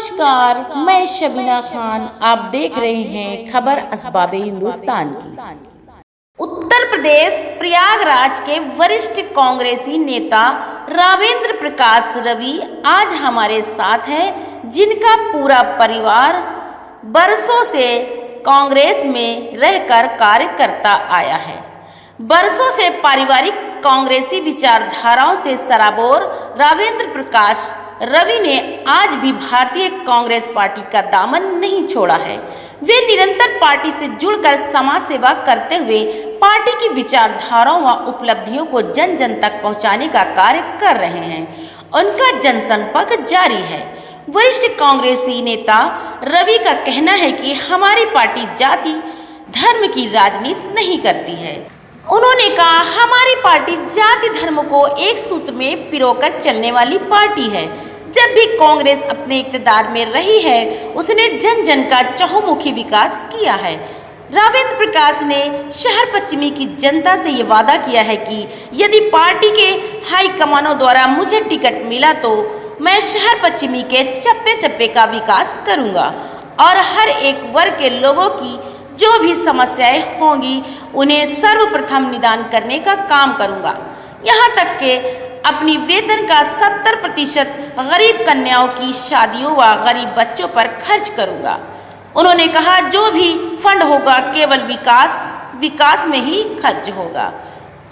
नमस्कार, मैं शबीना खान। आप देख रहे हैं खबर असबाबे हिंदुस्तान की। उत्तर प्रदेश प्रयागराज के वरिष्ठ कांग्रेसी नेता रावेंद्र प्रकाश रवि आज हमारे साथ हैं, जिनका पूरा परिवार बरसों से कांग्रेस में रहकर कार्य करता आया है। बरसों से पारिवारिक कांग्रेसी विचारधाराओं से सराबोर रावेंद्र प्रकाश रवि ने आज भी भारतीय कांग्रेस पार्टी का दामन नहीं छोड़ा है। वे निरंतर पार्टी से जुड़कर समाज सेवा करते हुए पार्टी की विचारधाराओं व उपलब्धियों को जन जन तक पहुंचाने का कार्य कर रहे हैं। उनका जनसंपर्क जारी है। वरिष्ठ कांग्रेसी नेता रवि का कहना है कि हमारी पार्टी जाति धर्म की राजनीति नहीं करती है। उन्होंने कहा, हमारी पार्टी जाति धर्म को एक सूत्र में पिरोकर चलने वाली पार्टी है। जब भी कांग्रेस अपने इक़्तिदार में रही है, उसने जन जन का चहुमुखी विकास किया है। रावेंद्र प्रकाश ने शहर पश्चिमी की जनता से ये वादा किया है कि यदि पार्टी के हाईकमानों द्वारा मुझे टिकट मिला तो मैं शहर पश्चिमी के चप्पे चप्पे का विकास करूंगा और हर एक वर्ग के लोगों की जो भी समस्याएं होंगी उन्हें सर्वप्रथम निदान करने का काम करूंगा। यहाँ तक कि अपनी वेतन का 70% गरीब कन्याओं की शादियों व गरीब बच्चों पर खर्च करूंगा। उन्होंने कहा, जो भी फंड होगा केवल विकास में ही खर्च होगा।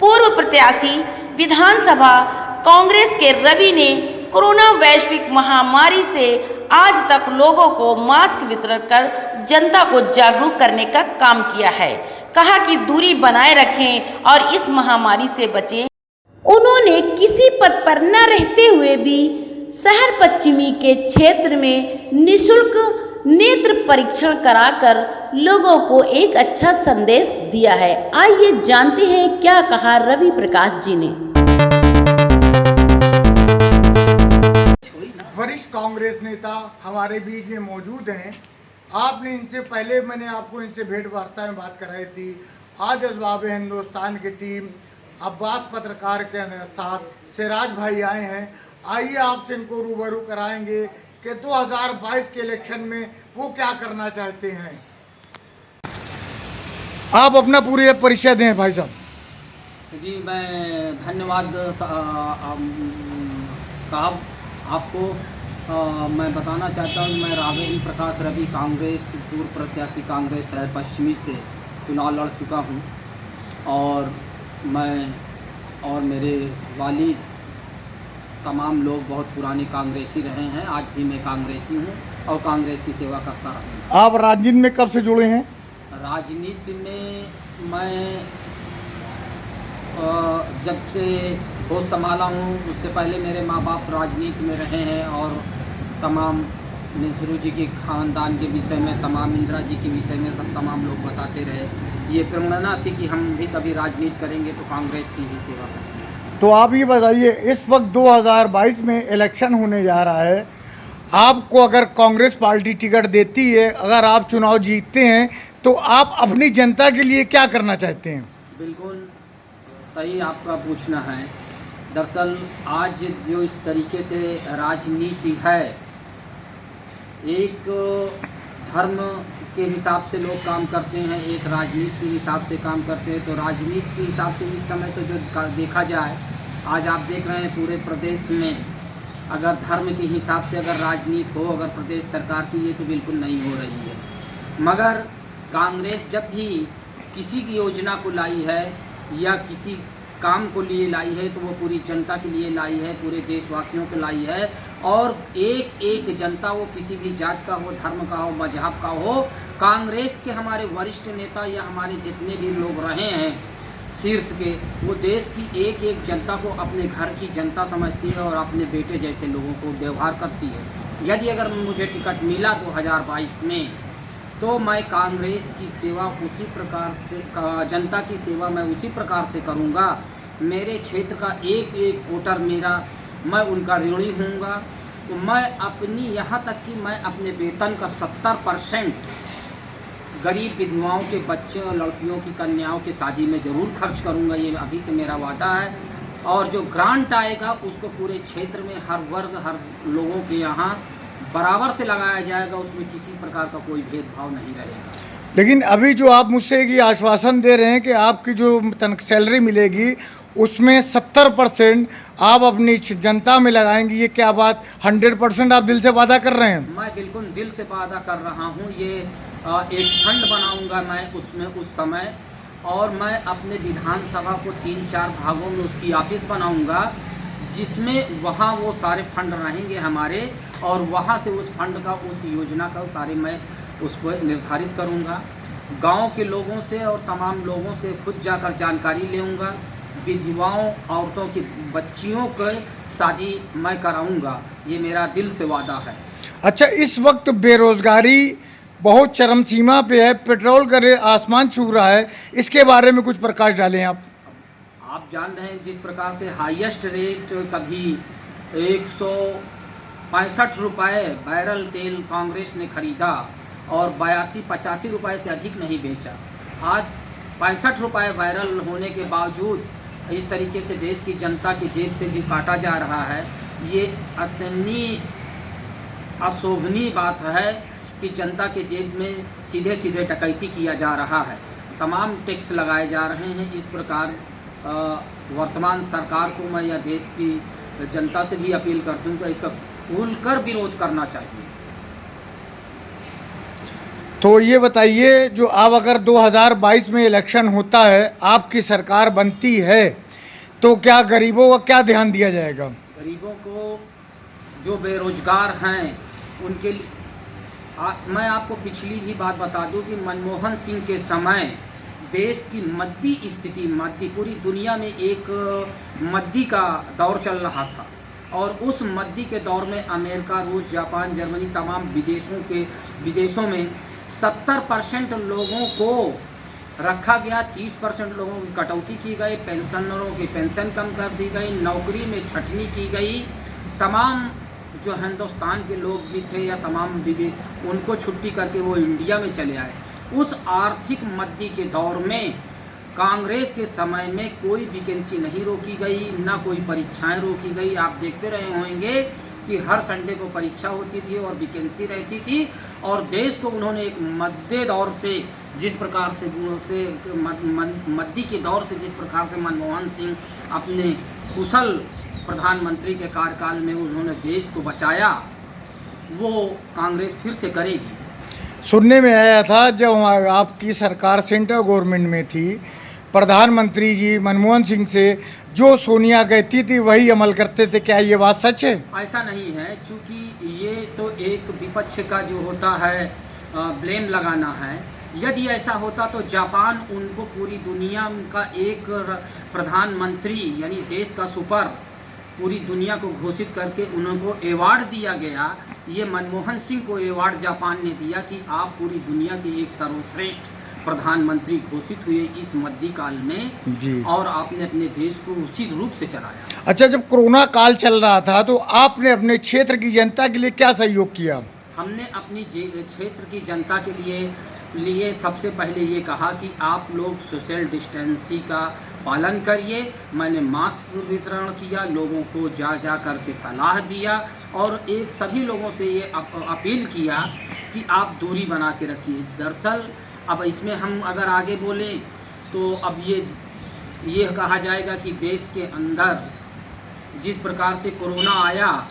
पूर्व प्रत्याशी विधानसभा कांग्रेस के रवि ने कोरोना वैश्विक महामारी से आज तक लोगों को मास्क वितरण कर जनता को जागरूक करने का काम किया है। कहा कि दूरी बनाए रखें और इस महामारी से बचें। उन्होंने किसी पद पर न रहते हुए भी शहर पश्चिमी के क्षेत्र में निःशुल्क नेत्र परीक्षण कराकर लोगों को एक अच्छा संदेश दिया है। आइए जानते हैं क्या कहा रवि प्रकाश जी ने। वरिष्ठ कांग्रेस नेता हमारे बीच में मौजूद हैं। आपने इनसे पहले मैंने आपको इनसे भेंट वार्ता में बात कराई थी। आज असबाबे हिंदुस्तान की टीम अब्बास पत्रकार के साथ सिराज भाई आए हैं। आइए आपसे इनको रूबरू कराएंगे कि 2022 के इलेक्शन में वो क्या करना चाहते हैं। आप अपना पूरे परिचय दें भाई साहब। जी, मैं धन्यवाद साहब आपको। मैं बताना चाहता हूँ, मैं रावेंद्र प्रकाश रवि कांग्रेस पूर्व प्रत्याशी कांग्रेस शहर पश्चिमी से चुनाव लड़ चुका हूँ और मैं और मेरे वालिद तमाम लोग बहुत पुराने कांग्रेसी रहे हैं। आज भी मैं कांग्रेसी हूँ और कांग्रेस की सेवा करता रहा हूँ। आप राजनीति में कब से जुड़े हैं? राजनीति में मैं जब से होश संभाला हूँ, उससे पहले मेरे माँ बाप राजनीति में रहे हैं और तमाम नेहरू जी के ख़ानदान के विषय में, तमाम इंदिरा जी के विषय में सब तमाम लोग बताते रहे। ये प्रेरणा थी कि हम भी कभी राजनीति करेंगे तो कांग्रेस की ही सेवा करेंगे। तो आप ये बताइए, इस वक्त 2022 में इलेक्शन होने जा रहा है, आपको अगर कांग्रेस पार्टी टिकट देती है, अगर आप चुनाव जीतते हैं तो आप अपनी जनता के लिए क्या करना चाहते हैं? बिल्कुल सही आपका पूछना है। दरअसल आज जो इस तरीके से राजनीति है, एक धर्म के हिसाब से लोग काम करते हैं, एक राजनीति के हिसाब से काम करते हैं। तो राजनीति के हिसाब से इस समय तो जो देखा जाए, आज आप देख रहे हैं पूरे प्रदेश में अगर धर्म के हिसाब से अगर राजनीति हो, अगर प्रदेश सरकार की, ये तो बिल्कुल नहीं हो रही है। मगर कांग्रेस जब भी किसी की योजना को लाई है या किसी काम को लिए लाई है तो वो पूरी जनता के लिए लाई है, पूरे देशवासियों को लाई है। और एक एक जनता, वो किसी भी जात का हो, धर्म का हो, मजहब का हो, कांग्रेस के हमारे वरिष्ठ नेता या हमारे जितने भी लोग रहे हैं शीर्ष के, वो देश की एक एक जनता को अपने घर की जनता समझती है और अपने बेटे जैसे लोगों को व्यवहार करती है। यदि अगर मुझे टिकट मिला 2022 में तो मैं कांग्रेस की सेवा उसी प्रकार से, जनता की सेवा मैं उसी प्रकार से करूंगा। मेरे क्षेत्र का एक एक वोटर मेरा, मैं उनका ऋणी हूँगा। तो मैं अपनी, यहाँ तक कि मैं अपने वेतन का 70% गरीब विधवाओं के बच्चे और लड़कियों की कन्याओं की शादी में ज़रूर खर्च करूँगा। ये अभी से मेरा वादा है। और जो ग्रांट आएगा उसको पूरे क्षेत्र में हर वर्ग, हर लोगों के यहाँ बराबर से लगाया जाएगा, उसमें किसी प्रकार का कोई भेदभाव नहीं रहेगा। लेकिन अभी जो आप मुझसे ये आश्वासन दे रहे हैं कि आपकी जो सैलरी मिलेगी उसमें 70% आप अपनी जनता में लगाएंगी, ये क्या बात 100% आप दिल से वादा कर रहे हैं? मैं बिल्कुल दिल से वादा कर रहा हूँ। ये एक फंड बनाऊंगा मैं उसमें उस समय, और मैं अपने विधानसभा को 3-4 भागों में उसकी ऑफिस बनाऊंगा, जिसमें वहाँ वो सारे फंड रहेंगे हमारे, और वहाँ से उस फंड का, उस योजना का सारे मैं उसको निर्धारित करूँगा। गांव के लोगों से और तमाम लोगों से खुद जाकर जानकारी लेऊँगा। विधवाओं, औरतों की बच्चियों के शादी मैं कराऊँगा, ये मेरा दिल से वादा है। अच्छा, इस वक्त बेरोजगारी बहुत चरम सीमा पे है, पेट्रोल का रेट आसमान छू रहा है, इसके बारे में कुछ प्रकाश डालें आप। आप जान रहे हैं जिस प्रकार से हाईएस्ट रेट कभी 165 रुपये बैरल तेल कांग्रेस ने खरीदा और 82-85 रुपये से अधिक नहीं बेचा। आज 65 रुपये बैरल होने के बावजूद इस तरीके से देश की जनता की जेब से जो काटा जा रहा है, ये इतनी अशोभनीय बात है कि जनता के जेब में सीधे सीधे डकैती किया जा रहा है। तमाम टैक्स लगाए जा रहे हैं। इस प्रकार वर्तमान सरकार को मैं या देश की जनता से भी अपील करता हूँ कि इसका खुलकर विरोध करना चाहिए। तो ये बताइए, जो अब अगर 2022 में इलेक्शन होता है, आपकी सरकार बनती है, तो क्या गरीबों का क्या ध्यान दिया जाएगा? गरीबों को, जो बेरोजगार हैं, उनके लिए मैं आपको पिछली भी बात बता दूं कि मनमोहन सिंह के समय देश की मद्दी स्थिति, पूरी दुनिया में एक मद्दी का दौर चल रहा था, और उस मद्दी के दौर में अमेरिका, रूस, जापान, जर्मनी, तमाम विदेशों में 70% लोगों को रखा गया, 30% लोगों की कटौती की गई, पेंशनरों की पेंशन कम कर दी गई, नौकरी में छटनी की गई। तमाम जो हिंदुस्तान के लोग भी थे या तमाम विदेश, उनको छुट्टी करके वो इंडिया में चले आए। उस आर्थिक मद्दी के दौर में कांग्रेस के समय में कोई वैकेंसी नहीं रोकी गई, ना कोई परीक्षाएं रोकी गई। आप देखते रहे होंगे कि हर संडे को परीक्षा होती थी और वैकेंसी रहती थी, और देश को उन्होंने एक मद्दे दौर से, जिस प्रकार से मद्दी के दौर से जिस प्रकार से मनमोहन सिंह अपने कुशल प्रधानमंत्री के कार्यकाल में उन्होंने देश को बचाया, वो कांग्रेस फिर से करेगी। सुनने में आया था जब आपकी सरकार सेंट्रल गवर्नमेंट में थी, प्रधानमंत्री जी मनमोहन सिंह से जो सोनिया कहती थी वही अमल करते थे, क्या ये बात सच है? ऐसा नहीं है, क्योंकि ये तो एक विपक्ष का जो होता है ब्लेम लगाना है। यदि ऐसा होता तो जापान उनको पूरी दुनिया का एक प्रधानमंत्री यानी देश का सुपर पूरी दुनिया को घोषित करके उनको अवार्ड दिया गया। ये मनमोहन सिंह को अवार्ड जापान ने दिया कि आप पूरी दुनिया के एक सर्वश्रेष्ठ प्रधानमंत्री घोषित हुए इस मध्य काल में जी, और आपने अपने देश को उचित रूप से चलाया। अच्छा, जब कोरोना काल चल रहा था तो आपने अपने क्षेत्र की जनता के लिए क्या सहयोग किया? हमने अपनी क्षेत्र की जनता के लिए सबसे पहले ये कहा कि आप लोग सोशल डिस्टेंसिंग का पालन करिए। मैंने मास्क वितरण किया, लोगों को जा करके सलाह दिया, और एक सभी लोगों से ये अपील किया कि आप दूरी बना के रखिए। दरअसल अब इसमें हम अगर आगे बोलें तो अब ये कहा जाएगा कि देश के अंदर जिस प्रकार से कोरोना आया,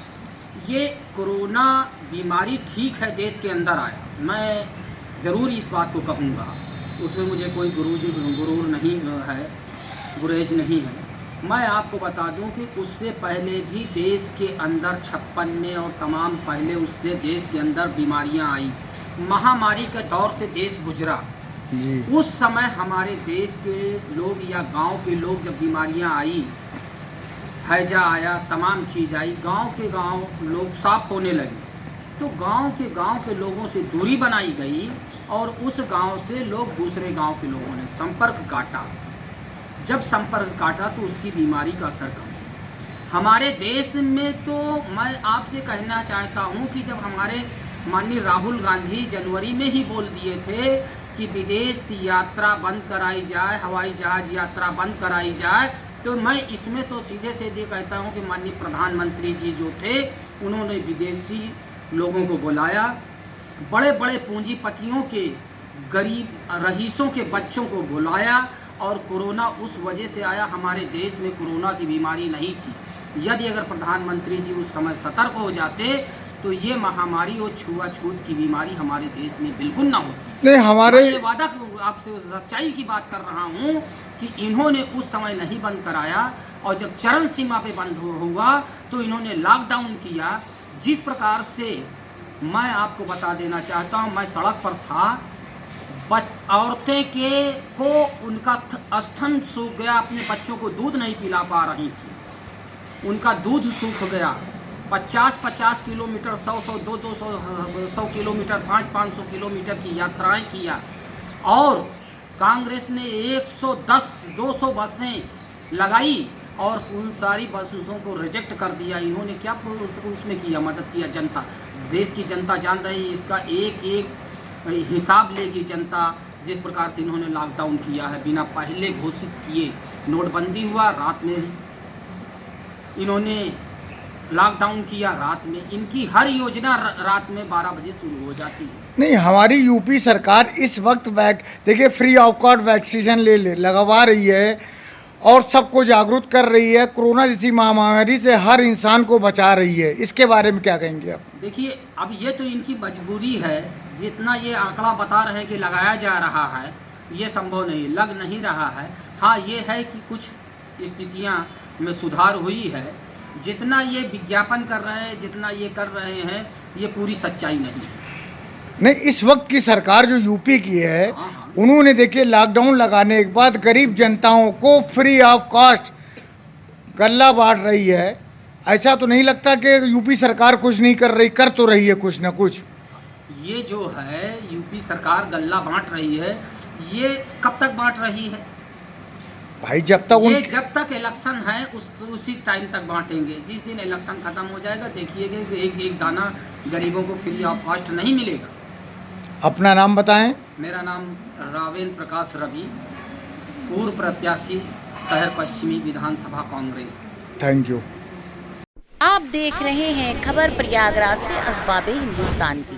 ये कोरोना बीमारी ठीक है देश के अंदर आया, मैं ज़रूर इस बात को कहूँगा, उसमें मुझे कोई गुरूर नहीं है, गुरेज नहीं है। मैं आपको बता दूं कि उससे पहले भी देश के अंदर 56 में और तमाम पहले उससे देश के अंदर बीमारियां आई, महामारी के दौर से देश गुजरा जी। उस समय हमारे देश के लोग या गांव के लोग जब बीमारियां आई, हैजा आया, तमाम चीज़ आई, गांव लोग साफ होने लगे, तो गांव के लोगों से दूरी बनाई गई और उस गांव से लोग दूसरे गांव के लोगों ने संपर्क काटा। जब संपर्क काटा तो उसकी बीमारी का असर कम हुआ। हमारे देश में तो मैं आपसे कहना चाहता हूं कि जब हमारे माननीय राहुल गांधी जनवरी में ही बोल दिए थे कि विदेश यात्रा बंद कराई जाए, हवाई जहाज यात्रा बंद कराई जाए, तो मैं इसमें तो सीधे सीधे कहता हूं कि माननीय प्रधानमंत्री जी जो थे उन्होंने विदेशी लोगों को बुलाया, बड़े बड़े पूंजीपतियों के, गरीब रईसों के बच्चों को बुलाया, और कोरोना उस वजह से आया। हमारे देश में कोरोना की बीमारी नहीं थी। यदि अगर प्रधानमंत्री जी उस समय सतर्क हो जाते तो ये महामारी और छुआछूत की बीमारी हमारे देश में बिल्कुल ना होती। नहीं, हमारे मैं ये वादा आपसे सच्चाई की बात कर रहा हूँ कि इन्होंने उस समय नहीं बंद कराया, और जब चरम सीमा पे बंद हुआ तो इन्होंने लॉकडाउन किया। जिस प्रकार से मैं आपको बता देना चाहता हूँ, मैं सड़क पर था, औरतें को उनका स्तन सूख गया, अपने बच्चों को दूध नहीं पिला पा रही थी, उनका दूध सूख गया। 50-50 किलोमीटर, 100-100, 200-200 किलोमीटर, 500-500 किलोमीटर की यात्राएं किया, और कांग्रेस ने 110-200 बसें लगाई और उन सारी बसों को रिजेक्ट कर दिया। इन्होंने क्या उसमें किया, मदद किया? जनता, देश की जनता जान रही है, इसका एक एक हिसाब लेगी जनता। जिस प्रकार से इन्होंने लॉकडाउन किया है बिना पहले घोषित किए, नोटबंदी हुआ, रात में इन्होंने लॉकडाउन किया, रात में इनकी हर योजना रात में 12 बजे शुरू हो जाती है। नहीं, हमारी यूपी सरकार इस वक्त देखिए फ्री ऑफ कॉस्ट वैक्सीनेशन लगवा रही है और सबको जागरूक कर रही है। कोरोना जैसी महामारी से हर इंसान को बचा रही है। इसके बारे में क्या कहेंगे आप? देखिए, अब ये तो इनकी मजबूरी है। जितना ये आंकड़ा बता रहे हैं कि लगाया जा रहा है, ये संभव नहीं, लग नहीं रहा है। हाँ, ये है कि कुछ स्थितियां में सुधार हुई है। जितना ये विज्ञापन कर रहे हैं, जितना ये कर रहे हैं, ये पूरी सच्चाई नहीं है। नहीं, इस वक्त की सरकार जो यूपी की है, हाँ। उन्होंने देखिए लॉकडाउन लगाने के बाद गरीब जनताओं को फ्री ऑफ कॉस्ट गल्ला बांट रही है। ऐसा तो नहीं लगता कि यूपी सरकार कुछ नहीं कर रही? कर तो रही है कुछ ना कुछ। ये जो है यूपी सरकार गल्ला बांट रही है, ये कब तक बांट रही है भाई? जब तक इलेक्शन है उसी टाइम तक बांटेंगे। जिस दिन इलेक्शन खत्म हो जाएगा, देखिएगा कि एक दाना गरीबों को फ्री ऑफ कॉस्ट नहीं मिलेगा। अपना नाम बताएं। मेरा नाम रावेंद्र प्रकाश रवि, पूर्व प्रत्याशी, शहर पश्चिमी विधानसभा कांग्रेस। Thank you. आप देख रहे हैं खबर प्रयागराज से असबाबे हिंदुस्तान की।